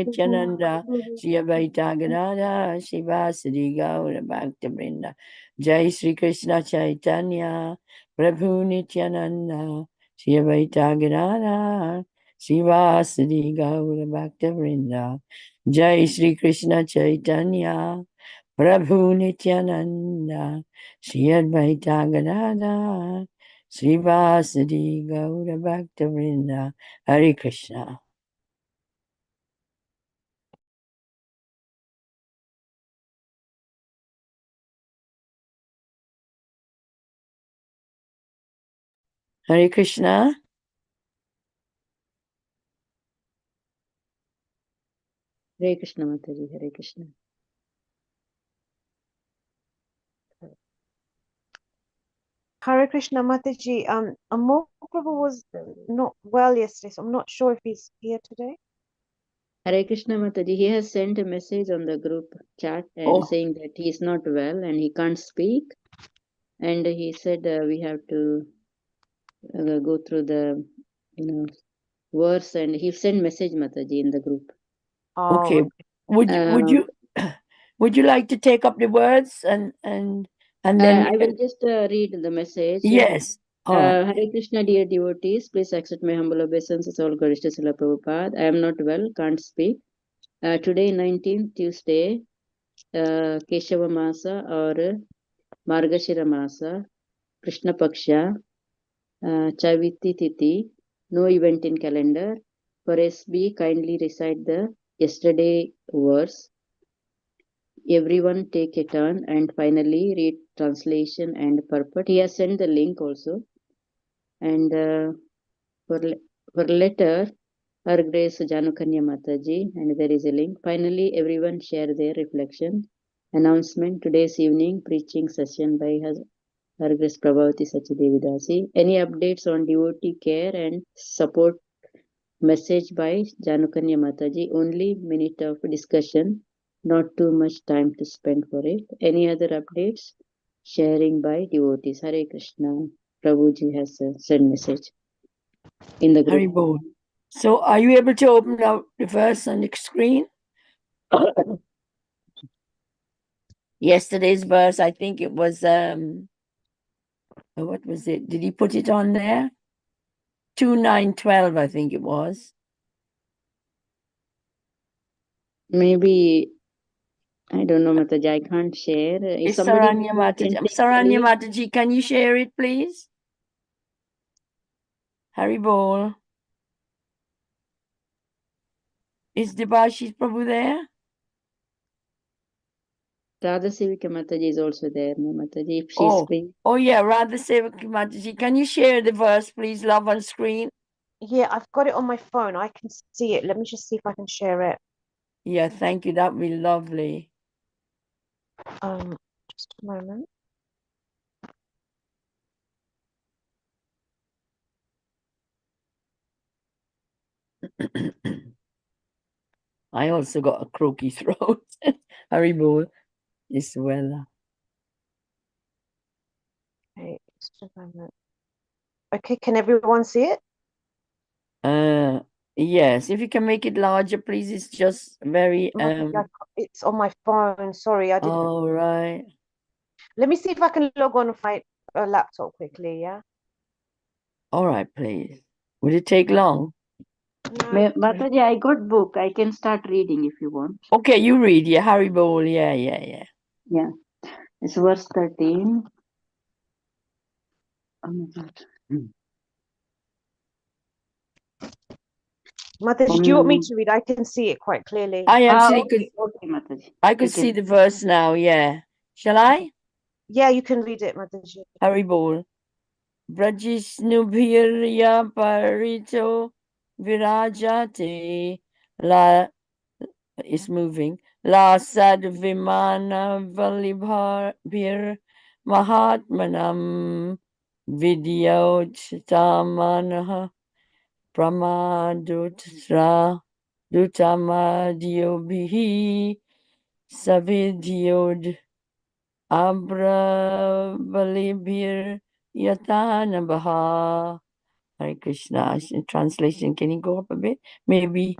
Nityananda, Shri Advaita Gadadhara Shivasadi Gaura Bhaktivinoda. Jai Sri Krishna Chaitanya Prabhu Nityananda, Shri Advaita Gadadhara Shivasadi Gaura Bhaktivinoda. Jai Sri Krishna Chaitanya Prabhu Nityananda, Shri Advaita Gadadhara Srivasadi Gaura Bhaktivinoda. Hare Krishna. Hare Krishna. Hare Krishna Mataji, Hare Krishna. Hare Krishna Mataji. Amol Prabhu was not well yesterday, so I'm not sure if he's here today. Hare Krishna Mataji, he has sent a message on the group chat and saying that he is not well and he can't speak. And he said we have to go through the, verse, and he sent message Mataji in the group. Oh, Okay. Would you like to take up the words and then I will just read the message. Yes. All right. Hare Krishna, dear devotees, please accept my humble obeisances. All glories to Srila Prabhupada. I am not well, can't speak. Today, 19th Tuesday, Keshava Masa or Margashira Masa, Krishna Paksha, Chaviti Titi, no event in calendar. For SB, kindly recite the yesterday verse. Everyone take a turn and finally read translation and purport. He has sent the link also. And for letter, Her Grace Janukanya Mataji, and there is a link. Finally, everyone share their reflection. Announcement today's evening preaching session by Her Grace Prabhavati Sachidevidasi. Any updates on devotee care and support? Message by Janukanya Mataji. Only minute of discussion, not too much time to spend for it. Any other updates? Sharing by devotees. Hare Krishna. Prabhuji has sent message in the group. Haribol. So are you able to open up the verse on the screen? Yesterday's verse, I think it was what was it? Did he put it on there? 2:9:12, I think it was. Maybe, I don't know, Mataji, I can't share. If somebody Saranya Mataji. Saranya Mataji, can you share it, please? Haribol. Is Debashish Prabhu there? Radha Sevika Mataji is also there, no, Mataji, if she's free. Oh yeah, Radha Sevika Mataji. Can you share the verse, please, love, on screen? Yeah, I've got it on my phone. I can see it. Let me just see if I can share it. Yeah, thank you. That would be lovely. Just a moment. I also got a croaky throat. Haribol is well. Okay, just a moment. Okay, can everyone see it? Yes, if you can make it larger, please. It's just very it's on my phone. Sorry, I didn't. All right. Let me see if I can log on my laptop quickly, yeah? All right, please. Will it take long? No. Mataji, I got book. I can start reading if you want. Okay, you read. Yeah, Haribol. Yeah. Yeah. It's verse 13. Oh my God. Mataji, do you want me to read? I can see it quite clearly. I actually okay, Mataji. I could see the verse now, yeah. Shall I? Yeah, you can read it, Mataji. Haribol. Brajisnubhirya parito virajate la is moving. La sad vimana valibhir mahatmanam vidyochitamanaha pramadutra dutamadhyobhihi savidyod abravalibhir yatanabaha. Hare Krishna. Translation, can you go up a bit? Maybe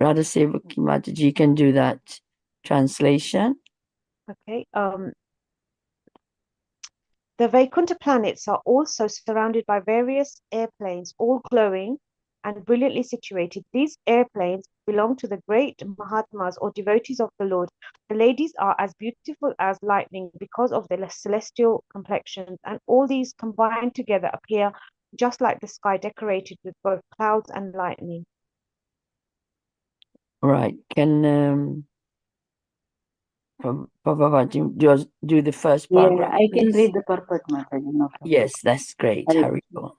RadhaSevaki Mataji can do that translation. Okay. The Vaikunta planets are also surrounded by various airplanes, all glowing and brilliantly situated. These airplanes belong to the great Mahatmas or devotees of the Lord. The ladies are as beautiful as lightning because of their celestial complexions, and all these combined together appear just like the sky decorated with both clouds and lightning. Right. Can Prabhupada do the first Yeah, paragraph, I can please? read the purport, Mataji, no problem. Yes, that's great. Hare Hurry on.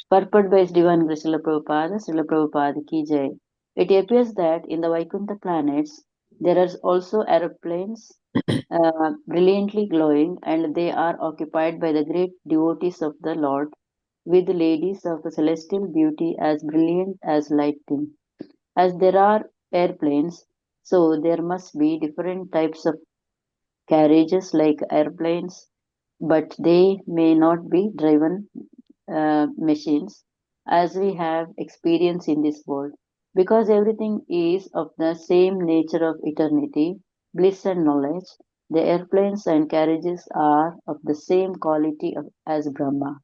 Purport by His Divine Grace Srila Prabhupada ki jai. It appears that in the Vaikunta planets there are also aeroplanes brilliantly glowing, and they are occupied by the great devotees of the Lord, with ladies of celestial beauty as brilliant as lightning. As there are airplanes, so there must be different types of carriages like airplanes, but they may not be driven machines as we have experience in this world, because everything is of the same nature of eternity, bliss, and knowledge. The airplanes and carriages are of the same quality as Brahma.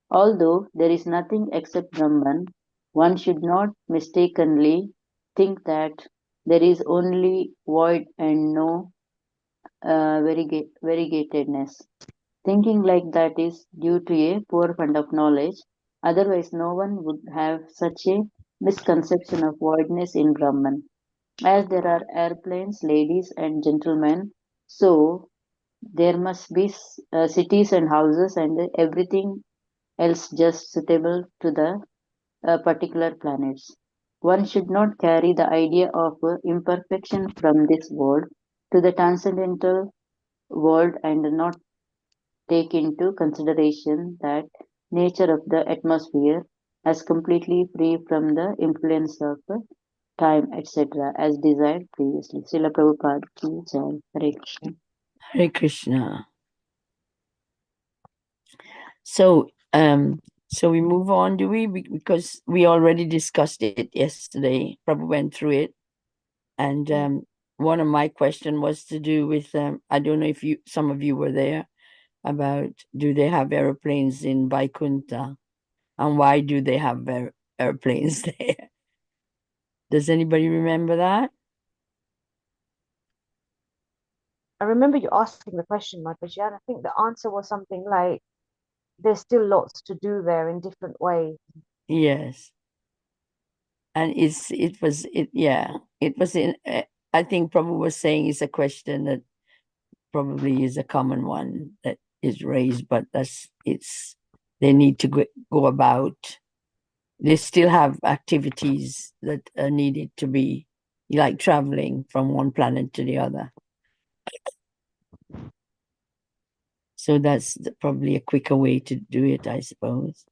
Although there is nothing except Brahman, one should not mistakenly think that there is only void and no variegatedness. Thinking like that is due to a poor fund of knowledge, otherwise, no one would have such a misconception of voidness in Brahman. As there are airplanes, ladies, and gentlemen, so there must be cities and houses and everything else just suitable to the particular planets. One should not carry the idea of imperfection from this world to the transcendental world and not take into consideration that nature of the atmosphere as completely free from the influence of time, etc., as desired previously. Srila Prabhupada ki jai. Hare Krishna. Hare Krishna. So we move on, do we? Because we already discussed it yesterday. Prabhu went through it. And one of my question was to do with, I don't know if some of you were there, about do they have airplanes in Vaikunta? And why do they have airplanes there? Does anybody remember that? I remember you asking the question, Mataji, and I think the answer was something like there's still lots to do there in different ways. Yes. And it was in, I think Prabhu was saying it's a question that probably is a common one that is raised, but they need to go about. They still have activities that are needed to be like traveling from one planet to the other. So that's probably a quicker way to do it, I suppose.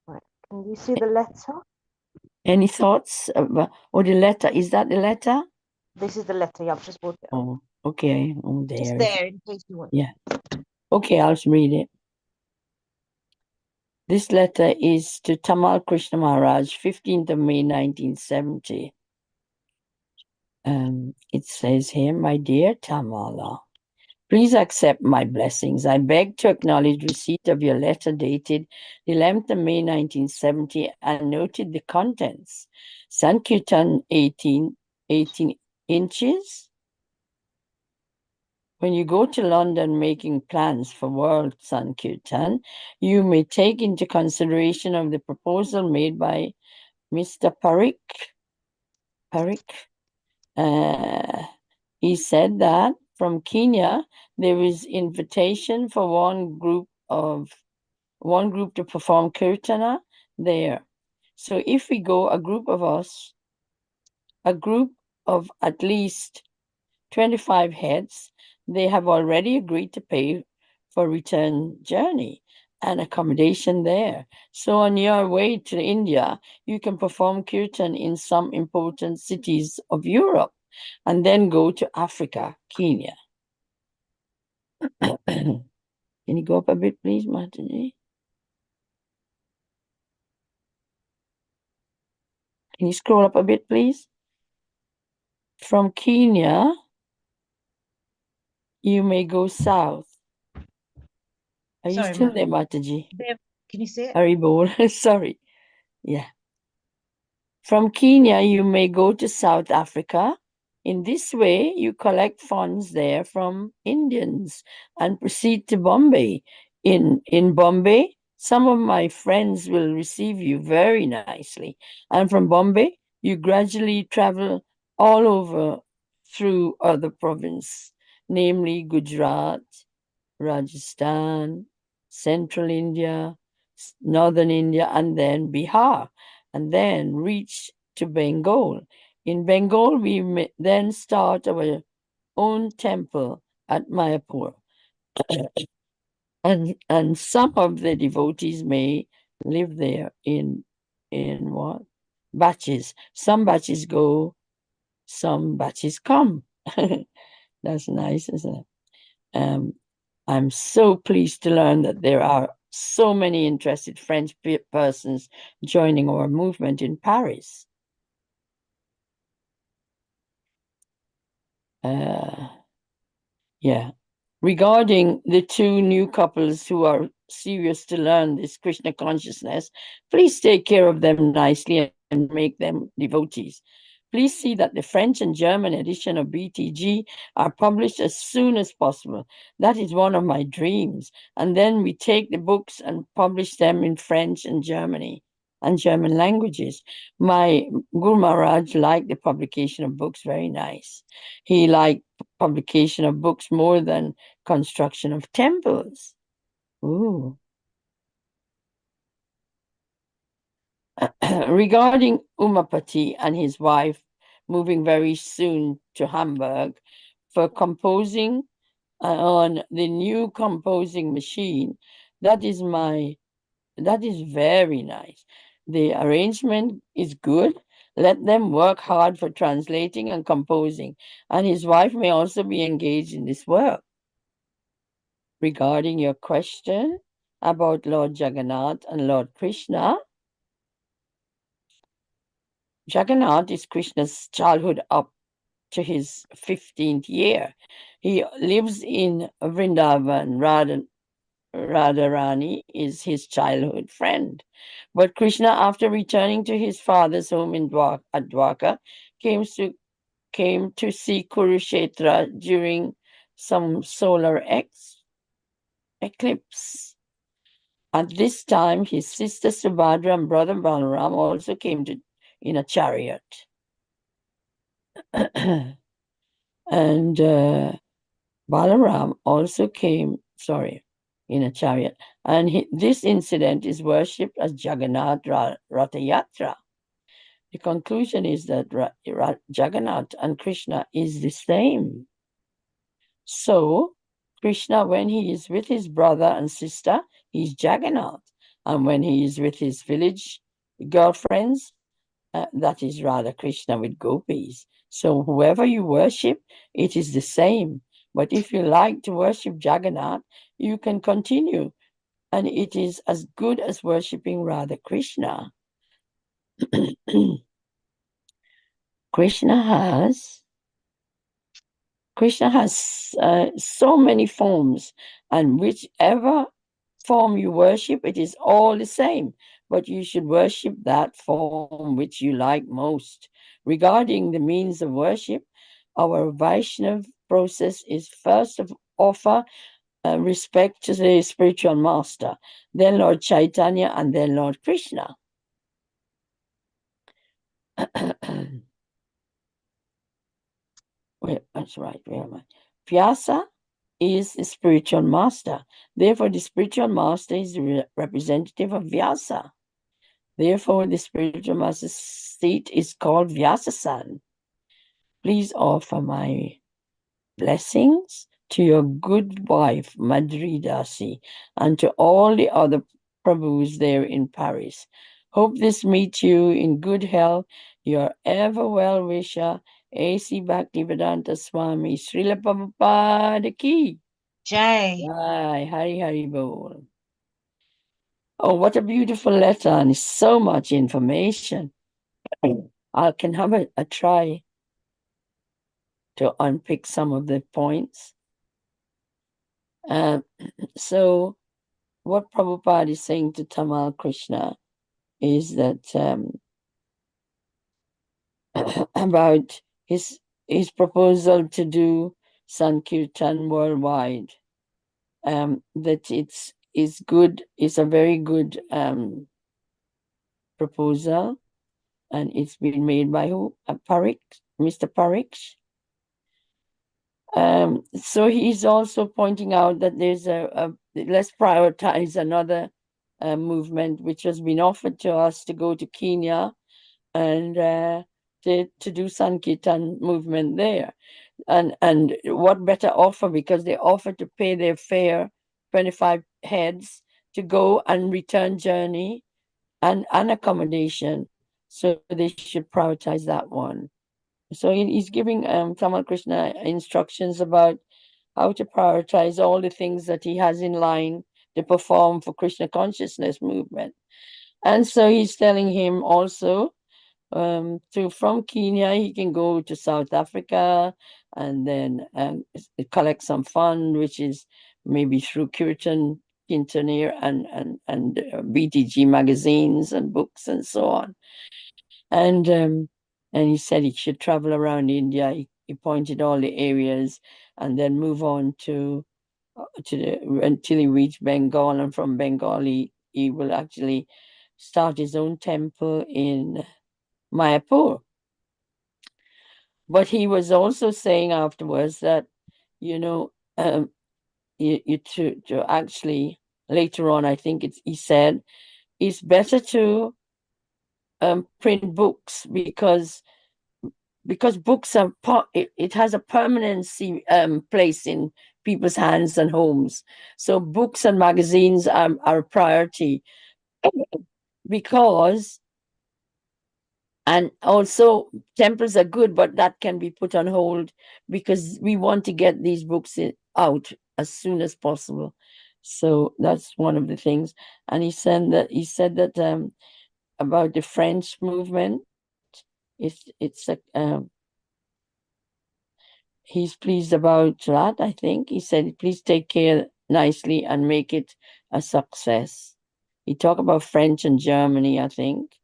Right. Can you see the letter? Any thoughts about, or the letter? Is that the letter? This is the letter. Yeah, I've just brought it up. Oh, okay. Oh, there. Just there in case you want. Yeah. Okay, I'll read it. This letter is to Tamal Krishna Maharaj, 15th of May, 1970. It says here, my dear Tamala, please accept my blessings. I beg to acknowledge receipt of your letter dated the 11th of May, 1970, and noted the contents. Sankirtan 18 inches. When you go to London making plans for World Sankirtan, you may take into consideration of the proposal made by Mr. Parikh. He said that from Kenya, there is invitation for one group to perform kirtana there. So if we go, a group of at least 25 heads, they have already agreed to pay for return journey and accommodation there. So on your way to India, you can perform kirtan in some important cities of Europe and then go to Africa, Kenya. Can you go up a bit, please, Mataji? Can you scroll up a bit, please? From Kenya, you may go south. Are you still there, Mataji? Can you say it? Haribol, sorry. Yeah. From Kenya, you may go to South Africa. In this way, you collect funds there from Indians and proceed to Bombay. In Bombay, some of my friends will receive you very nicely. And from Bombay, you gradually travel all over through other provinces, namely Gujarat, Rajasthan, Central India, Northern India, and then Bihar, and then reach to Bengal. In Bengal, we then start our own temple at Mayapur. And some of the devotees may live there in what? Batches. Some batches go, some batches come. That's nice, isn't it? I'm so pleased to learn that there are so many interested French persons joining our movement in Paris. Yeah. Regarding the two new couples who are serious to learn this Krishna consciousness, please take care of them nicely and make them devotees. Please see that the French and German edition of BTG are published as soon as possible. That is one of my dreams. And then we take the books and publish them in French and German languages. My Guru Maharaj liked the publication of books very nice. He liked publication of books more than construction of temples. Ooh. Regarding Umapati and his wife moving very soon to Hamburg for composing on the new composing machine, that is very nice. The arrangement is good. Let them work hard for translating and composing, and his wife may also be engaged in this work. Regarding your question about Lord Jagannath and Lord Krishna, Jagannath is Krishna's childhood up to his 15th year. He lives in Vrindavan. Radharani is his childhood friend. But Krishna, after returning to his father's home at Dwarka, came to see Kurukshetra during some solar eclipse. At this time, his sister Subhadra and brother Balaram also came in a chariot. And Balaram also came, in a chariot. And this incident is worshipped as Jagannath Ratha Yatra. The conclusion is that Jagannath and Krishna is the same. So, Krishna, when he is with his brother and sister, he's Jagannath. And when he is with his village girlfriends, that is Radha Krishna with gopis. So whoever you worship, it is the same. But if you like to worship Jagannath, you can continue. And it is as good as worshipping Radha Krishna. Krishna has so many forms, and whichever form you worship, it is all the same. But you should worship that form which you like most. Regarding the means of worship, our Vaishnav process is first of offer respect to the spiritual master, then Lord Chaitanya, and then Lord Krishna. Wait, that's right. Where am I? Vyasa is the spiritual master. Therefore, the spiritual master is the representative of Vyasa. Therefore, the spiritual master's seat is called Vyasa-san. Please offer my blessings to your good wife, Madhuri Dasi, and to all the other Prabhus there in Paris. Hope this meets you in good health. Your ever well-wisher, A.C. Bhaktivedanta Swami, Srila Prabhupada Ki. Jai. Jai, Hari Hari Bol. Oh, what a beautiful letter, and so much information. I can have a try to unpick some of the points. So what Prabhupada is saying to Tamal Krishna is that about his proposal to do Sankirtan worldwide, that it's good, it's a very good proposal, and it's been made by who? Mr. Parikh. So he's also pointing out that there's let's prioritize another movement which has been offered to us to go to Kenya and to do Sankirtan movement there. And what better offer, because they offer to pay their fare, 25 heads, to go and return journey and accommodation. So they should prioritize that one. So he's giving Tamal Krishna instructions about how to prioritize all the things that he has in line to perform for Krishna consciousness movement. And so he's telling him also from Kenya, he can go to South Africa and then collect some fund, which is maybe through Kintaneer and BTG magazines and books and so on. And he said he should travel around India. He pointed all the areas and then move on to until he reached Bengal, and from Bengal he will actually start his own temple in Mayapur. But he was also saying afterwards that, you to actually later on, I think he said it's better to print books because books are it has a permanency place in people's hands and homes. So books and magazines are a priority because, and also temples are good, but that can be put on hold because we want to get these books out as soon as possible. So that's one of the things. And he said that about the French movement, it's he's pleased about that, I think. He said, please take care nicely and make it a success. He talked about French and Germany, I think.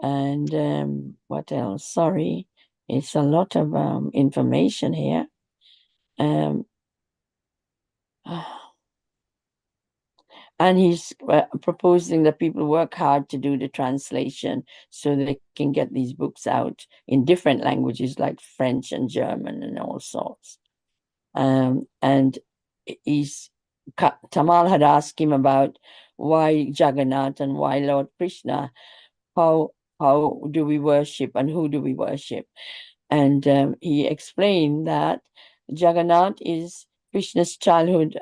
And what else? Sorry, it's a lot of information here. And he's proposing that people work hard to do the translation so they can get these books out in different languages like French and German and all sorts. And Tamal had asked him about why Jagannath and why Lord Krishna, how do we worship and who do we worship? And he explained that Jagannath is Krishna's childhood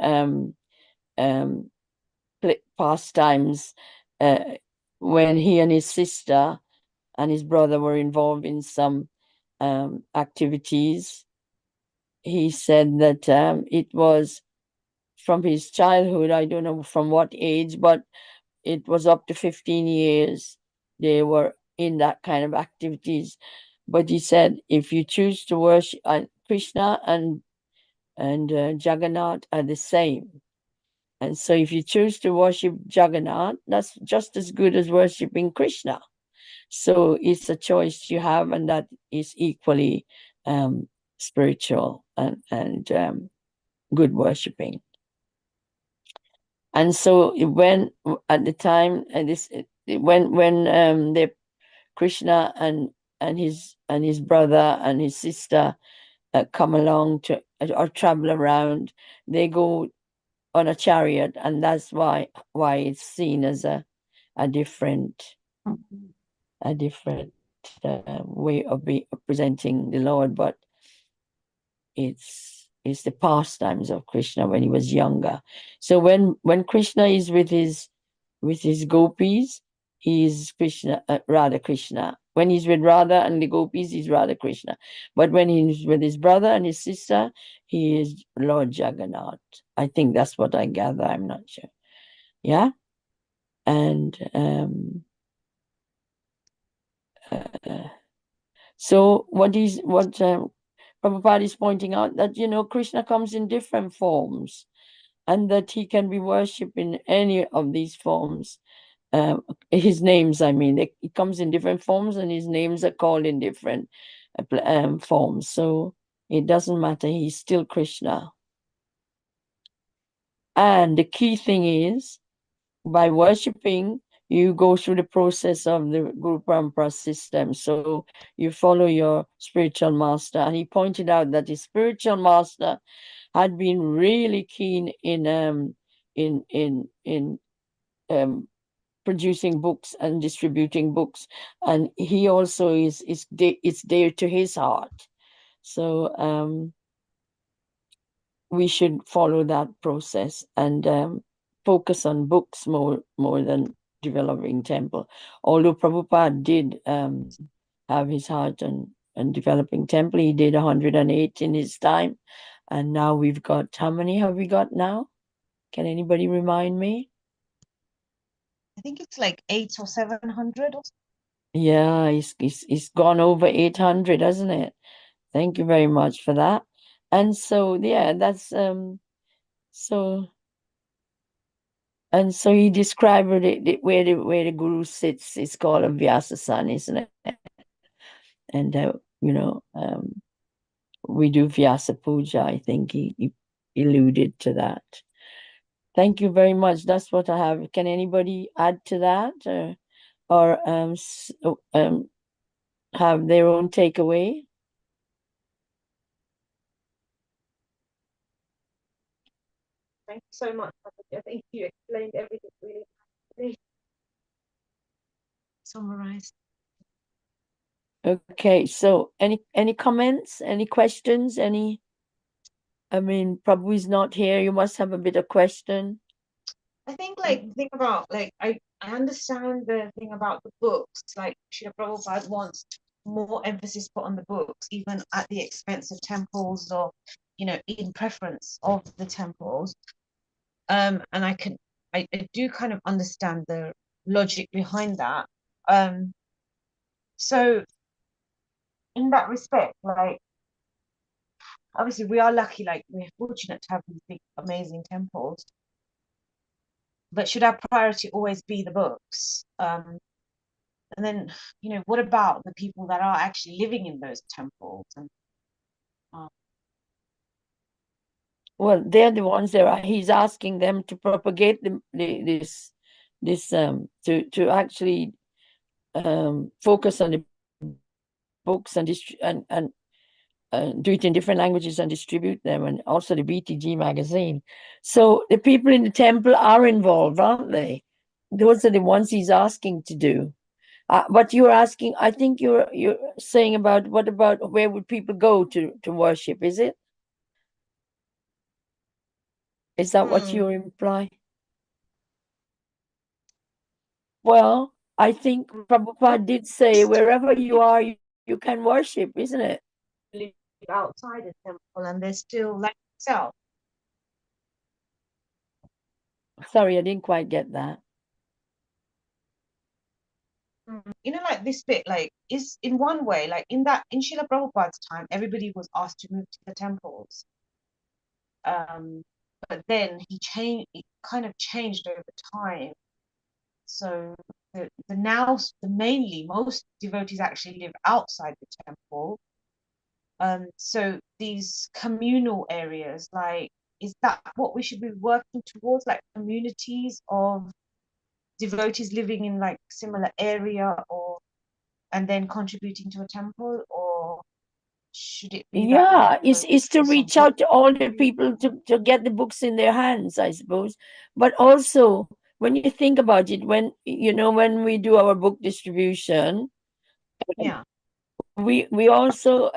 pastimes when he and his sister and his brother were involved in some activities. He said that it was from his childhood, I don't know from what age, but it was up to 15 years they were in that kind of activities. But he said, if you choose to worship Krishna and Jagannath are the same. And so if you choose to worship Jagannath, that's just as good as worshiping Krishna. So it's a choice you have, and that is equally spiritual and good worshiping. And so when at the time, and when the Krishna and his brother and his sister come along to or travel around, they go on a chariot, and that's why it's seen as a different way of presenting the Lord, but it's the pastimes of Krishna when he was younger. So when Krishna is with his gopis, he is Krishna, Radha Krishna. When he's with Radha and the gopis, he's Radha Krishna. But when he's with his brother and his sister, he is Lord Jagannath. I think that's what I gather. I'm not sure. Yeah. And So what Prabhupada is pointing out, that Krishna comes in different forms, and that he can be worshipped in any of these forms. His names, I mean, he comes in different forms, and his names are called in different forms. So it doesn't matter, he's still Krishna. And the key thing is, by worshipping, you go through the process of the Guru Parampara system. So you follow your spiritual master. And he pointed out that his spiritual master had been really keen in producing books and distributing books, and he also it's dear to his heart. So we should follow that process and focus on books more than developing temple. Although Prabhupada did have his heart on developing temple, he did 108 in his time, and now we've got, how many have we got now? Can anybody remind me? I think it's like 800 or 700 or something. Yeah, it's gone over 800, hasn't it? Thank you very much for that. And so yeah, that's so and so he described where the guru sits. It's called a Vyasasana, isn't it? And we do Vyasa Puja. I think he alluded to that. Thank you very much. That's what I have. Can anybody add to that, or have their own takeaway? Thank you so much. I think you explained everything really nicely. Summarized. Okay, so any comments, any questions, I mean, Prabhu is not here. You must have a bit of question. I think the thing about I understand the thing about the books, like Srila Prabhupada wants more emphasis put on the books, even at the expense of temples, or in preference of the temples. And I do kind of understand the logic behind that. So in that respect, obviously we are lucky, we're fortunate to have these big amazing temples, but should our priority always be the books? And then what about the people that are actually living in those temples? And well, they're the ones he's asking them to propagate this to actually focus on the books and do it in different languages and distribute them, and also the BTG magazine. So the people in the temple are involved, aren't they? Those are the ones he's asking to do. But you're asking, I think you're saying about, what about where would people go to worship? Is it? Is that what you imply? Well, I think Prabhupada did say, wherever you are, you can worship, isn't it? live outside the temple and they're still like yourself. Sorry, I didn't quite get that. Like this bit, is in one way, in Srila Prabhupada's time, everybody was asked to move to the temples. But then it kind of changed over time. So mainly most devotees actually live outside the temple. So these communal areas, is that what we should be working towards, communities of devotees living in similar area, and then contributing to a temple? Or should it be Yeah, it's to reach out to all the people to get the books in their hands, I suppose. But also, when you think about it, when we do our book distribution, yeah, we also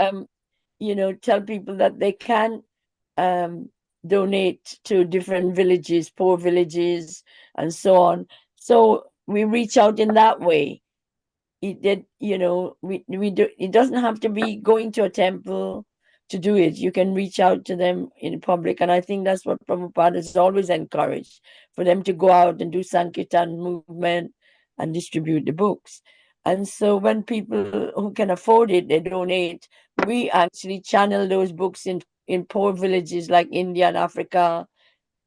tell people that they can donate to different villages, poor villages, and so on. So we reach out in that way. It doesn't have to be going to a temple to do it. You can reach out to them in public, and I think that's what Prabhupada has always encouraged, for them to go out and do Sankirtan movement and distribute the books. And so when people who can afford it, they donate, we actually channel those books in poor villages like India and Africa,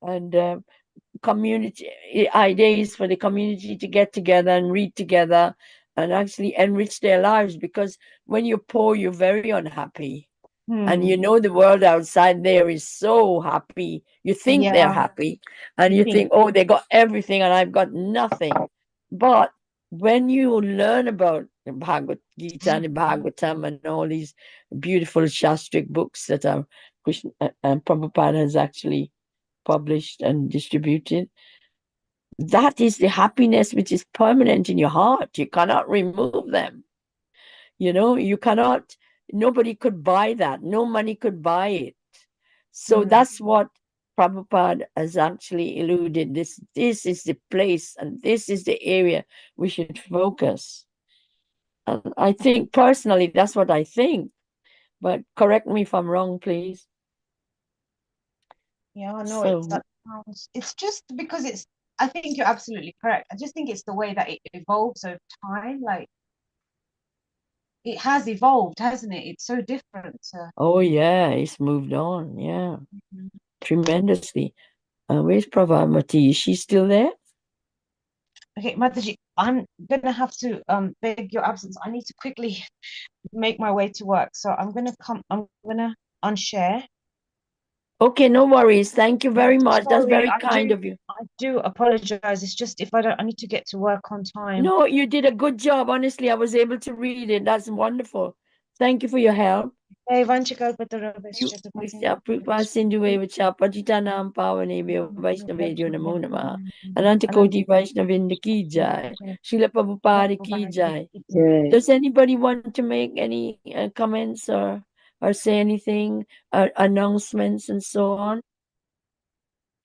and community ideas for the community to get together and read together and actually enrich their lives, because when you're poor, you're very unhappy. And you know the world outside there is so happy. You think they're Yeah. happy, and you think, oh, they got everything and I've got nothing. But when you learn about the Bhagavad Gita and the Bhagavatam and all these beautiful Shastric books that are Krishna and Prabhupada has actually published and distributed, that is the happiness which is permanent in your heart. You cannot remove them. You cannot, nobody could buy that. No money could buy it. So that's what Prabhupada has actually alluded. This is the place and this is the area we should focus. And I think personally, that's what I think. But correct me if I'm wrong, please. Yeah, no, So, it's just because I think you're absolutely correct. I just think it's the way that it evolves over time. Like it has evolved, hasn't it? It's so different. oh yeah, it's moved on. Yeah, tremendously. Where's Pravamati? Is she still there? Okay, Mataji, I'm gonna have to beg your absence. I need to quickly make my way to work. So I'm gonna unshare. Okay, no worries. Thank you very much. That's Sorry, very kind of you. I do apologize. It's just if I need to get to work on time. No, you did a good job. Honestly, I was able to read it. That's wonderful. Thank you for your help. Hey, Sindhuvevacha Pajitanam Pavanebhyo Vaishnavedyo Namo Namaha. Anantakoti Vaishnavinda ki jai. Srila Prabhupada ki jai. Yes. Does anybody want to make any comments or say anything, announcements and so on?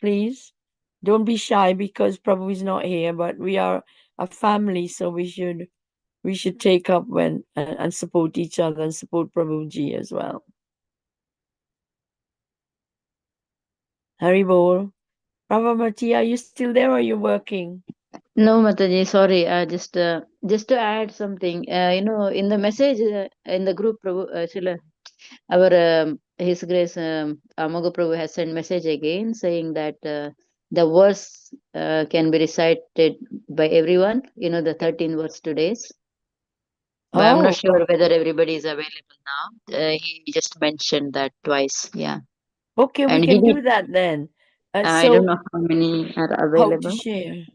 Please don't be shy, because Prabhu is not here, but we are a family, so we should take up when and support each other and support Prabhuji as well. Hari Bol. Pravamati, are you still there or are you working? No, Mataji, sorry. Just to add something. In the message in the group, Prabhu, our His Grace Amoga Prabhu has sent message again saying that the verse can be recited by everyone. The 13 verse today's. But I'm not sure whether everybody is available now. He just mentioned that twice. Yeah. Okay, we And can he do did. that then. I don't know how many are How to available. share.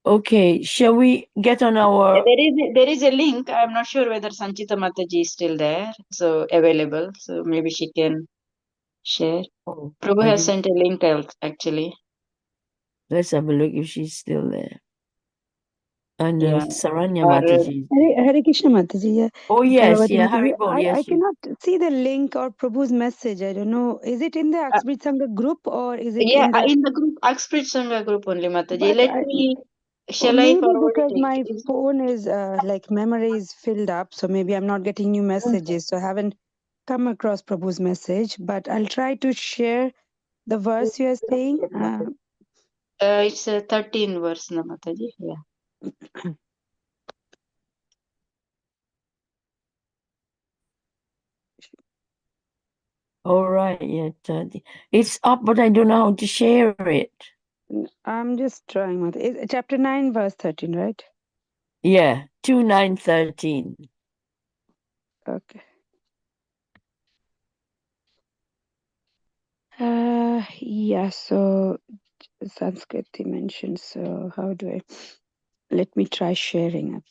Okay, shall we get on our... There is a link. I'm not sure whether Sanchita Mataji is still there, so available. So maybe she can share. Oh, Prabhu I has didn't... sent a link actually. Let's have a look if she's still there. And Yeah. Saranya Or, Mataji. Hare Krishna Mataji. Yeah. Oh, yes, Bhavati yeah, Mataji. Haribol, yes. I cannot see the link or Prabhu's message. I don't know. Is it in the Akshrit Sangha group or is it yeah, in the... in the group, Aksprit Sangha group only, Mataji. But Shall I maybe forward because it? my phone is like memory is filled up, so maybe I'm not getting new messages. So I haven't come across Prabhu's message, but I'll try to share the verse you are saying. It's 13 verse, na Mataji. Yeah. All right, yeah, it's up, but I don't know how to share it. I'm just trying. It's chapter 9, verse 13, right? Yeah, 2:9:13. Okay. Yeah, so Sanskrit he mentioned, so how do I... Let me try sharing it.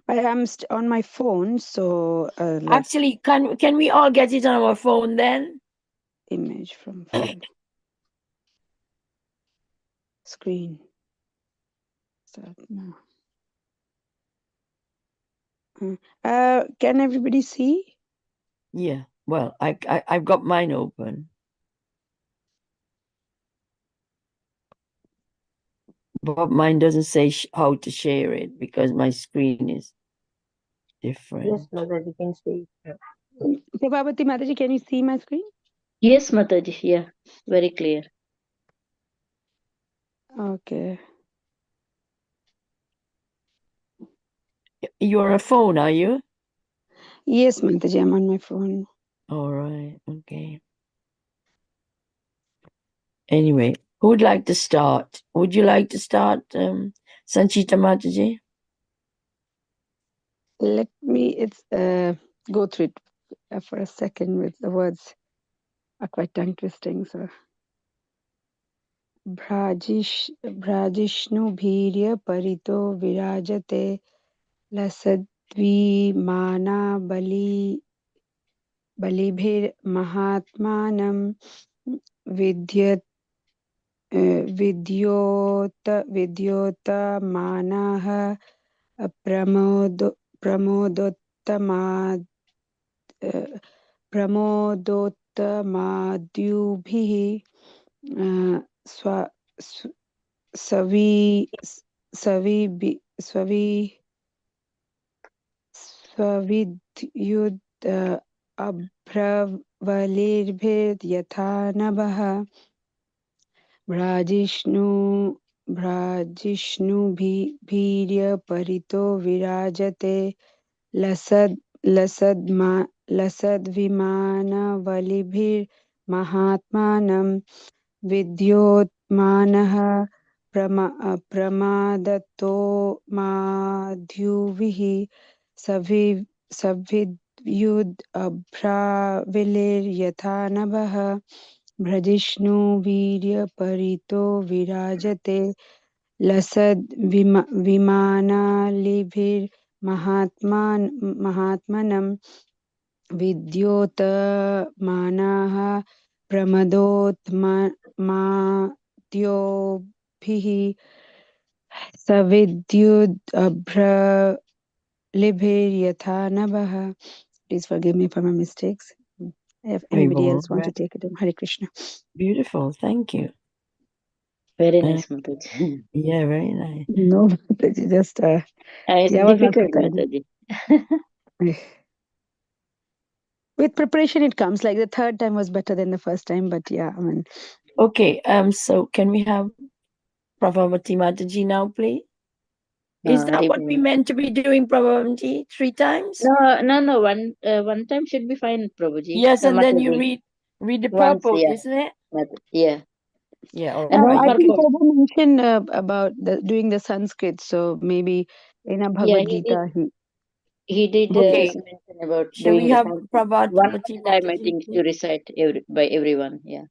I am on my phone, so Actually, can we all get it on our phone then? Image from phone. Screen. Start now. Can everybody see? Yeah, well, I've got mine open. But mine doesn't say how to share it because my screen is different. Yes, Mataji, can see. Prabhavati Mataji, can you see my screen? Yes, Mataji. Yeah, very clear. Okay. You're a phone, are you? Yes, Mataji, I'm on my phone. All right. Okay. Anyway, who would like to start? Would you like to start, Sanchita Mataji? Let me go through it for a second with the words are quite tongue twisting. So Bhrajishnu Bhirya Parito Virajate Lasadvimana Balibhir Mahatmanam Vidyat Vidyotamaнаः प्रमोदोत्तमाद्युभिः स्व स्व- सवि सविबि- सवि स्वविद्युद् अभ्रवलिर्भिर्यथा नभः भ्राजिष्णुभिर्यपरितो विराजते लसद्विमानवलिभिर्महात्मानं विद्योत्मानः प्रमादतो माद्युभिः सविद्युदभ्राविलिर्यथा नभः भ्रजिष्णुवीर्यपरितो विराजते लसद्विमानालिभिर्महात्मनं विद्योतमानाः प्रमदोत्माद्योभिः सविद्युदभ्रलिभिर्यथा नभः. Please forgive me for my mistakes. If anybody else want to take it, Hare Krishna. Beautiful. Thank you. Very nice, Mataji. Yeah, very nice. No, just It's I was not difficult, prepared. Mataji. With preparation, it comes. Like the third time was better than the first time, but yeah, I mean, Okay. So can we have Prabhavati Mataji now, please? Is that what we meant to be doing, Prabhavati? 3 times? No. One time should be fine, Prabhuji. Yes, and then you Mataji. read the Once, purport, yeah. isn't it? Yeah. Yeah. All And right. I think purport. Prabhu mentioned about doing the Sanskrit. So maybe in a Yeah, Bhagavad Gita, he did Okay. mention about Shall we doing the have Sanskrit. One Prabhavati time, I Mataji? think, to recite by everyone. Yeah.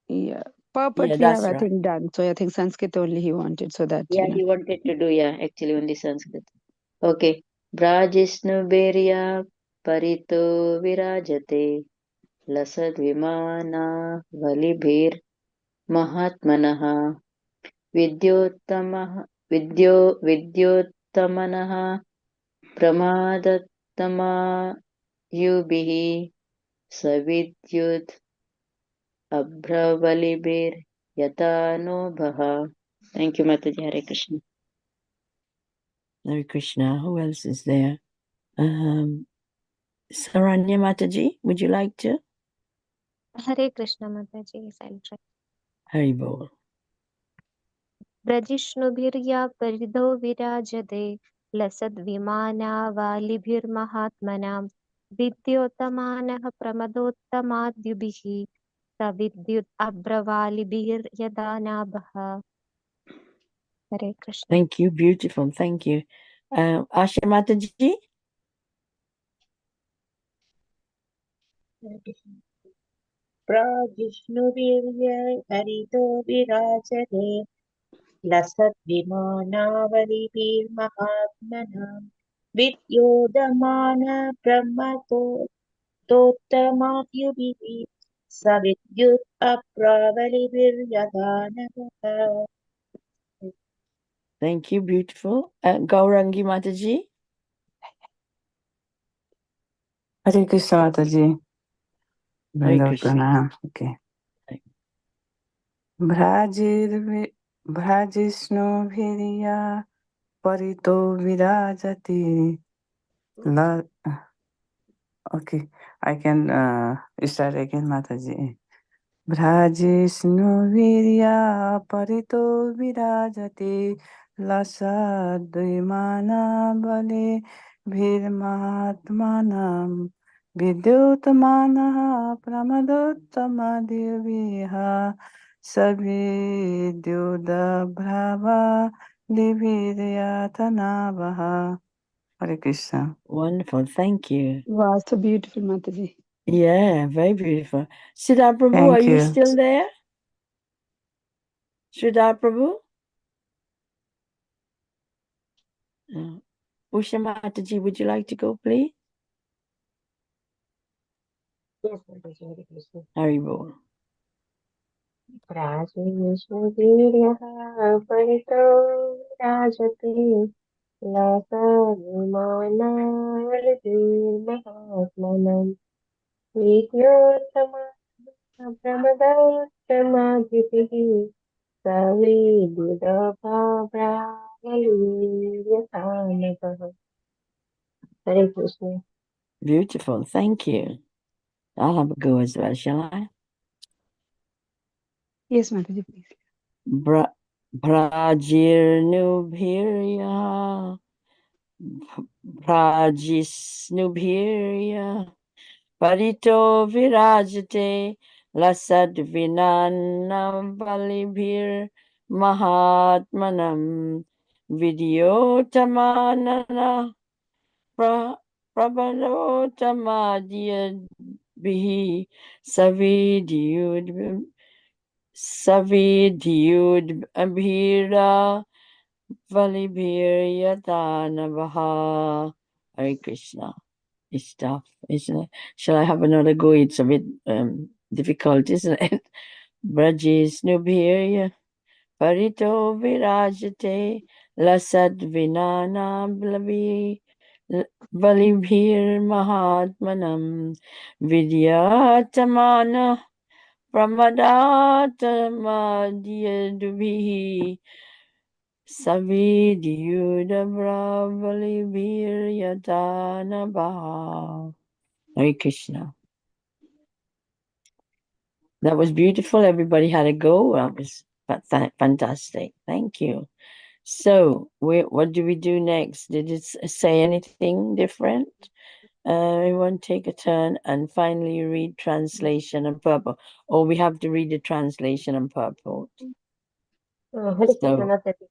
yeah, purport Yeah, we have, that's I right. think, done. So I think Sanskrit only he wanted, so that Yeah, he wanted to do, actually only Sanskrit. Okay. Brajishnu Berya Parito Virajate Lasad Vimana Valibhir Mahatmanaha Vidyottamanaha Pramadatama Yubihi Savidyut Abhravalibir Yatano Bhaha. Thank you, Mataji. Hare Krishna. Hare Krishna. Who else is there? Saranya Mataji, would you like to? Hare Krishna Mataji, yes, I'll try. Hari Bol. ब्रजिष्णुभिर्या परिधो विराजते लसद्विमानावालिभिर्महात्मनां विद्योतमानः प्रमदोत्तमाद्युभिः सविद्युत् अभ्रवालिभिर्यदा नाभः. Hare Krishna. Thank you. Beautiful. Thank you. Asha Mataji? प्राजिष्णुवीर्य हरितो विराजते लसद्विमानावलिभिर्महात्मनां विद्योदमान प्रमतोत्तमाद्युभिः सविद्युत् अप्रावलिभिर्यथा नभः. Thank you. Beautiful. Gaurangi Mataji? Hare Krishna Mataji. Hare Krishna. Pranam. Okay. Bhrajishnovirya parito virajati. Okay, I can start again, Mataji. Bhrajishnovirya parito virajati lasadvimana bale भीर्मात्मानं विद्युतमानः प्रमदोत्तमदिव्यः सविद्युदभ्रवा दिभिर्यतनावः. Hare Krishna. Wonderful. Thank you. Wow, so beautiful, Mataji. Yeah, very beautiful. Siddha Prabhu, Thank are you you. still there? Siddha Prabhu? Usha Mataji, would you like to go, please? Yes, Mataji, Hare Krishna. Haribol. प्राचीनशरीरः परितो विराजते लसन्मानावलिर्महात्मनम् विद्योत्तमप्रमदोत्तमाधिपिः सविद्युदभाव्रावलिर्यथानकः. Hare Krishna. Beautiful. Thank you. I'll have a go as well, shall I? Yes, Mataji, please. Brajirnubhirya Brajisnubhirya Parito Virajate Lasad Vinanam Balibhir Mahatmanam Vidyotamanana Prabhalotamadhyadbihi Savidyud Abhira Valibhiryatanabaha. Hare Krishna. It's tough, isn't it? Shall I have another go? It's a bit difficult, isn't it? Brajisnubhirya Parito Virajate Lasad Vinana Balibhir Mahatmanam Vidyatamana Pramadatamadyadubihi Savidyudabravaliviryatanabaha. Hare Krishna. That was beautiful. Everybody had a go. That was fantastic. Thank you. So, what do we do next? Did it say anything different? Everyone take a turn and finally read translation and purport. Or we have to read the translation and purport. Hare Krishna So, Mataji,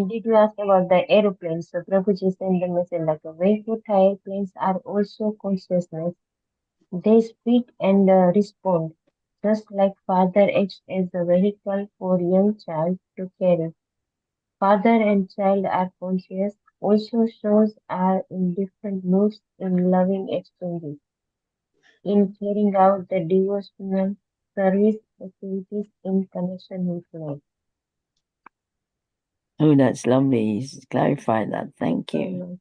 did you ask about the aeroplanes? So Prabhuji sent the message like Vaikuntha airplanes are also consciousness. They speak and respond, just like father acts as a vehicle for young child to carry. Father and child are conscious. Also shows are in different moods in loving exchanges, in carrying out the devotional service activities in connection with life. oh, that's lovely. He's clarified that. Thank you.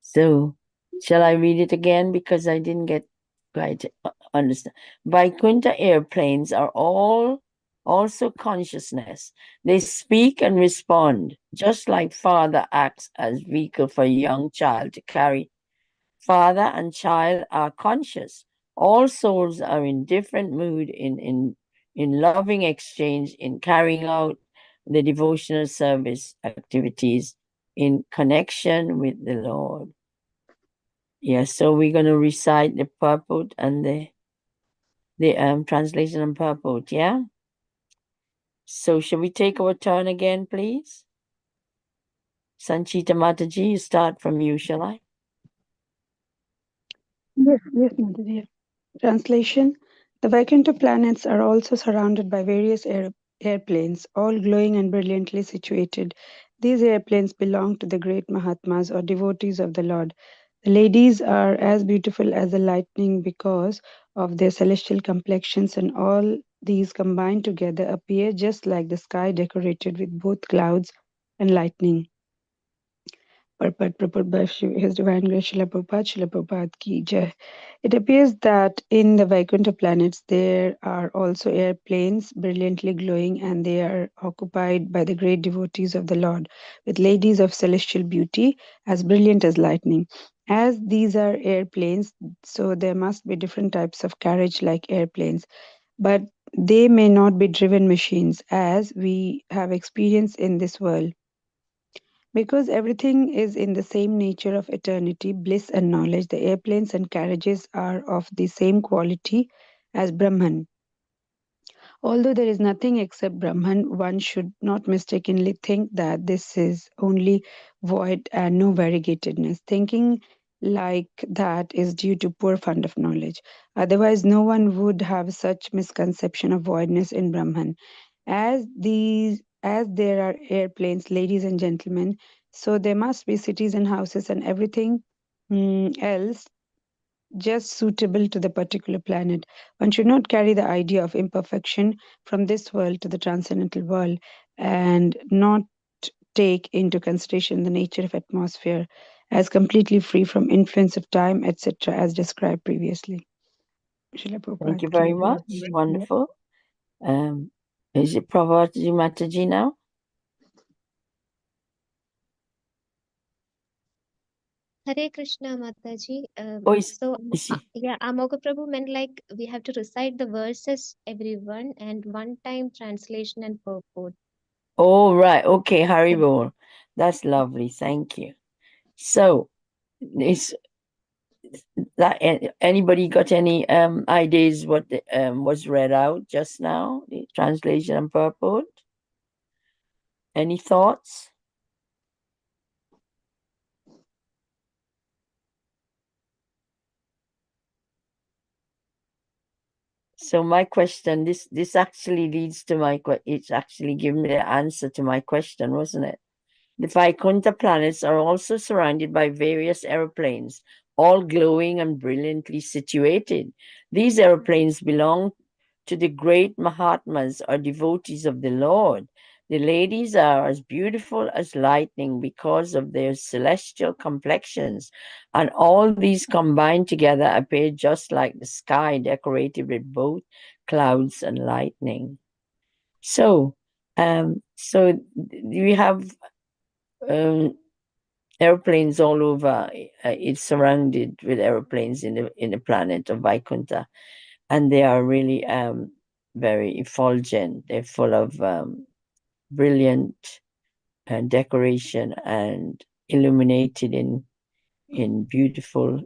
So, shall I read it again because I didn't get quite understand. Vaikuntha airplanes are all also consciousness. They speak and respond, just like father acts as vehicle for a young child to carry. Father and child are conscious. All souls are in different mood in loving exchange, in carrying out the devotional service activities in connection with the Lord. Yes, so we're going to recite the purport and the translation and purport, yeah? So shall we take our turn again, please? Sanchita Mataji, you start from you, shall I? Yes, Mataji. Translation: The Vaikuntha planets are also surrounded by various airplanes, all glowing and brilliantly situated. These airplanes belong to the great Mahatmas or devotees of the Lord. The ladies are as beautiful as the lightning because of their celestial complexions, and all these combined together appear just like the sky decorated with both clouds and lightning. Purport by His Divine Grace Srila Prabhupada Ki Jai. It appears that in the Vaikuntha planets there are also airplanes brilliantly glowing, and they are occupied by the great devotees of the Lord, with ladies of celestial beauty as brilliant as lightning. As these are airplanes, so there must be different types of carriage like airplanes, but they may not be driven machines as we have experienced in this world. Because everything is in the same nature of eternity, bliss, and knowledge, the airplanes and carriages are of the same quality as Brahman. Although there is nothing except Brahman, one should not mistakenly think that this is only void and no variegatedness. Thinking like that is due to poor fund of knowledge. Otherwise, no one would have such misconception of voidness in Brahman. As there are airplanes, ladies and gentlemen, so there must be cities and houses and everything else just suitable to the particular planet. One should not carry the idea of imperfection from this world to the transcendental world and not take into consideration the nature of atmosphere as completely free from influence of time, etc., as described previously. Srila Thank Prabhupada you ki very jai. much. Wonderful. Is it Prabhupada Mataji now? Hare Krishna Mataji. Oh, is she? Yeah, Amoga Prabhu meant like we have to recite the verses, everyone, and one time translation and purport. Oh, right. Okay, Haribol. That's lovely. Thank you. So, is that anybody got any ideas what was read out just now? The translation and purport? Any thoughts? So my question, this actually leads to it's actually giving me the answer to my question, wasn't it? The Vaikuntha planets are also surrounded by various aeroplanes, all glowing and brilliantly situated. These aeroplanes belong to the great Mahatmas or devotees of the Lord. The ladies are as beautiful as lightning because of their celestial complexions, and all these combined together appear just like the sky decorated with both clouds and lightning. So, we have airplanes all over. It's surrounded with airplanes in the planet of Vaikuntha, and they are really very effulgent. They're full of brilliant decoration and illuminated in beautiful,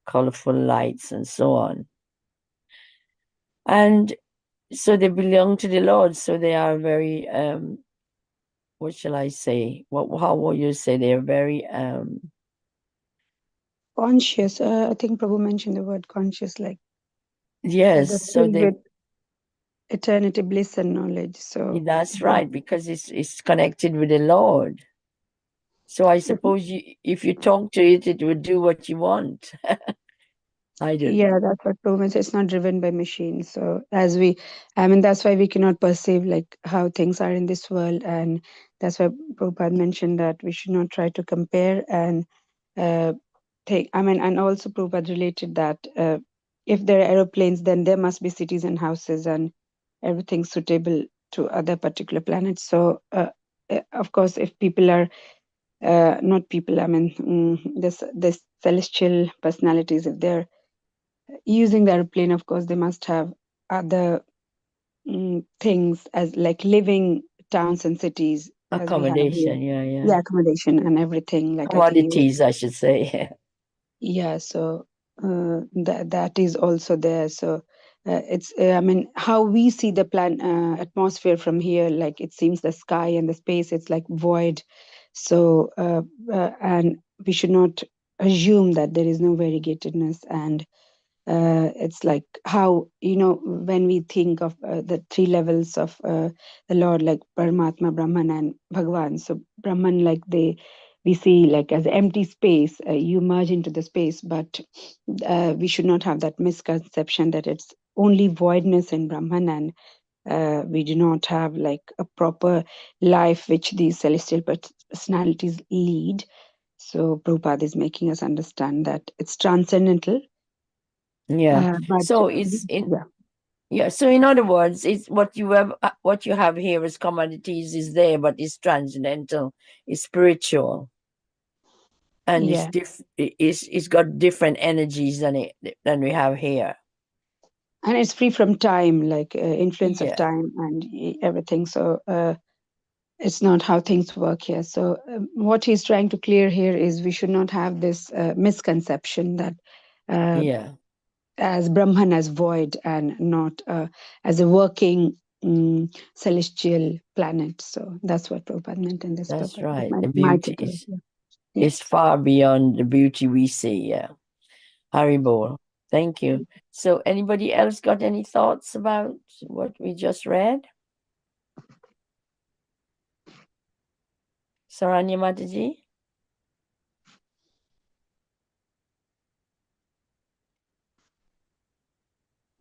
colorful lights and so on. And so they belong to the Lord. So they are very what shall I say? How will you say they're very Conscious. I think Prabhu mentioned the word conscious, like yes, they're so filled they with eternity, bliss, and knowledge. So that's right, because it's connected with the Lord. So I suppose if you talk to it, it would do what you want. I don't know. yeah, that's what Prabhu mentioned. It's not driven by machines. So I mean, that's why we cannot perceive like how things are in this world, and that's why Prabhupada mentioned that we should not try to compare and take. I mean, and also Prabhupada related that if there are aeroplanes, then there must be cities and houses and everything suitable to other particular planets. So, of course, if people are not people, I mean, this celestial personalities, if they're using the airplane, of course, they must have other things as like living towns and cities as we have here. Accommodation, yeah. Yeah, accommodation and everything. Like I think you. Commodities, I should say. Yeah, so that is also there. So it's I mean how we see the atmosphere from here, like it seems the sky and the space, it's like void. So and we should not assume that there is no variegatedness, and it's like how when we think of the three levels of the Lord, like Paramatma, Brahman, and Bhagwan. So Brahman, like we see like as empty space, you merge into the space, but we should not have that misconception that it's only voidness in Brahman, and we do not have like a proper life which these celestial personalities lead. So Prabhupada is making us understand that it's transcendental. Yeah. But So it's in yeah, yeah. So in other words, it's what you have here as commodities is there, but it's transcendental, it's spiritual, and yeah, it's got different energies than we have here. and it's free from time, like influence of Yeah. time and everything. So it's not how things work here. So what he's trying to clear here is we should not have this misconception that Yeah, as Brahman as void and not as a working celestial planet. So that's what Prabhupada meant in this that's purpose. right. The My beauty takeaway. is Yeah. is far beyond the beauty we see. Yeah. Haribol. Thank you. So anybody else got any thoughts about what we just read? Saranya Mataji?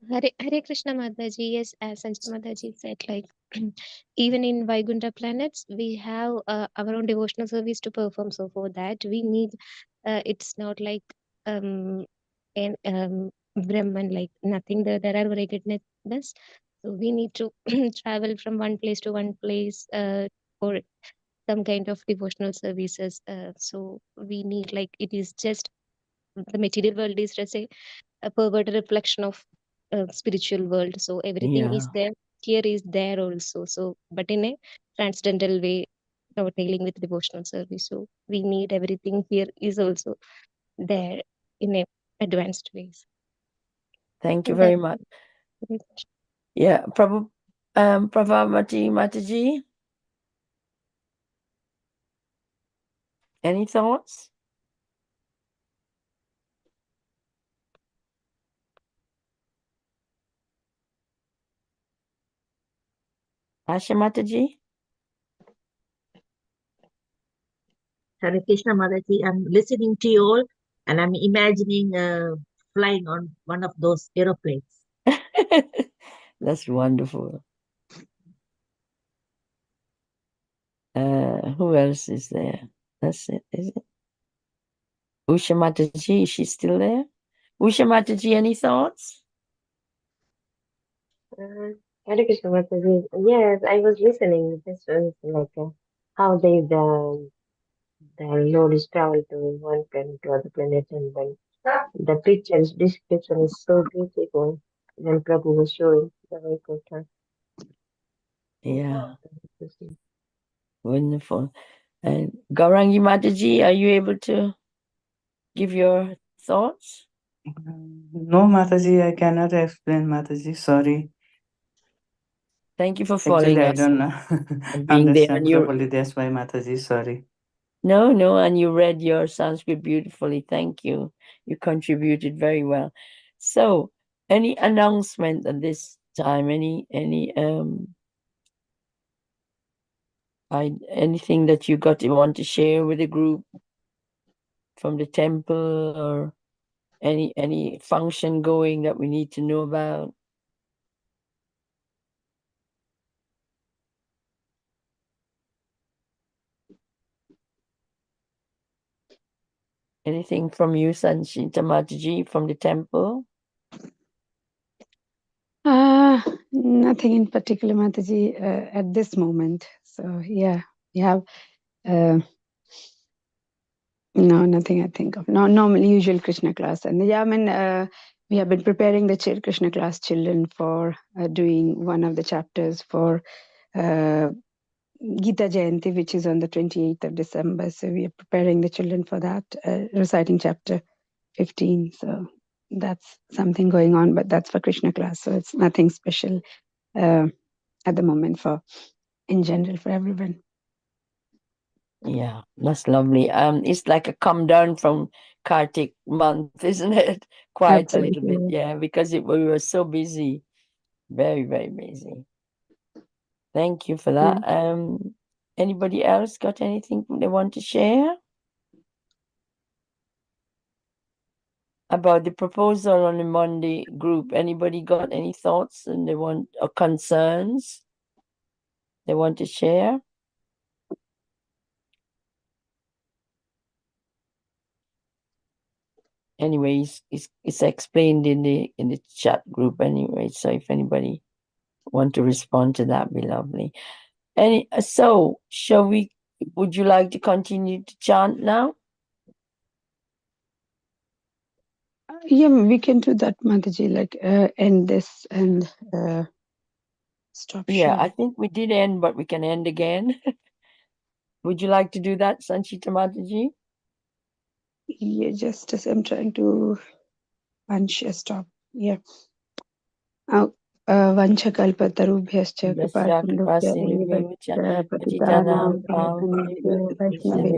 Hare Krishna Mataji, yes, as Sanjita Mataji said, like even in Vaikuntha planets, we have our own devotional service to perform. So for that, we need, it's not like an Brahman, like nothing, there are regardless. So we need to travel from one place to one place for some kind of devotional services. So we need, like, it is just the material world is just a perverted reflection of spiritual world. So everything is Yeah. there, here is there also. So but in a transcendental way, dealing with devotional service. So we need everything here is also there in a advanced ways. Thank you So that very much. Yeah. Pravamati Mataji? Any thoughts? Asha Mataji? Hare Krishna Mataji, I'm listening to you all and I'm imagining flying on one of those aeroplanes. That's wonderful. Who else is there? That's it, is it? Usha Mataji, is she still there? Usha Mataji, any thoughts? Hare Krishna Mataji. Yes, I was listening. This was like how the Lord is travel to one planet to other planet, and then the pictures description is so beautiful. Then Prabhu was showing the way good time. Yeah, wonderful. And Gaurangi Mataji, are you able to give your thoughts? No, Mataji, I cannot explain, Mataji. Sorry. Thank you for Actually, following I us don't and being there. understand And you, properly. That's why, Mataji, sorry. no, and you read your Sanskrit beautifully. Thank you. You contributed very well. So, any announcement at this time? Anything that you want to share with the group from the temple, or any function going that we need to know about? Anything from you, Sanchita Mataji, from the temple? Nothing in particular, Mataji, at this moment. So yeah, we have no, nothing I think of. No, normal, usual Krishna class. And yeah, I mean, we have been preparing the Krishna class children for doing one of the chapters for Gita Jayanti, which is on the 28th of December. So we are preparing the children for that, reciting chapter 15. So that's something going on, but that's for Krishna class. So it's nothing special at the moment in general for everyone. Yeah, that's lovely. It's like a come down from Kartik month, isn't it? Quite a little bit, Absolutely. yeah, because we were so busy, very, very busy. Thank you for that. Anybody else got anything they want to share about the proposal on the Monday group? Anybody got any thoughts and or concerns they want to share? Anyways, it's explained in the chat group anyway. So if anybody want to respond to that, be lovely. So would you like to continue to chant now? Yeah, we can do that, Mataji, like end this and stop Yeah, share. I think we did end, but we can end again. Would you like to do that, Sanchita Mataji? Yeah, just as I'm trying to punch a stop. Yeah. Vanchakalpatarubhyascha Yasya kripasindubhya eva Kripasindhubhya cha Patitanam patitanam pavanebhyo Vaishnavebhyo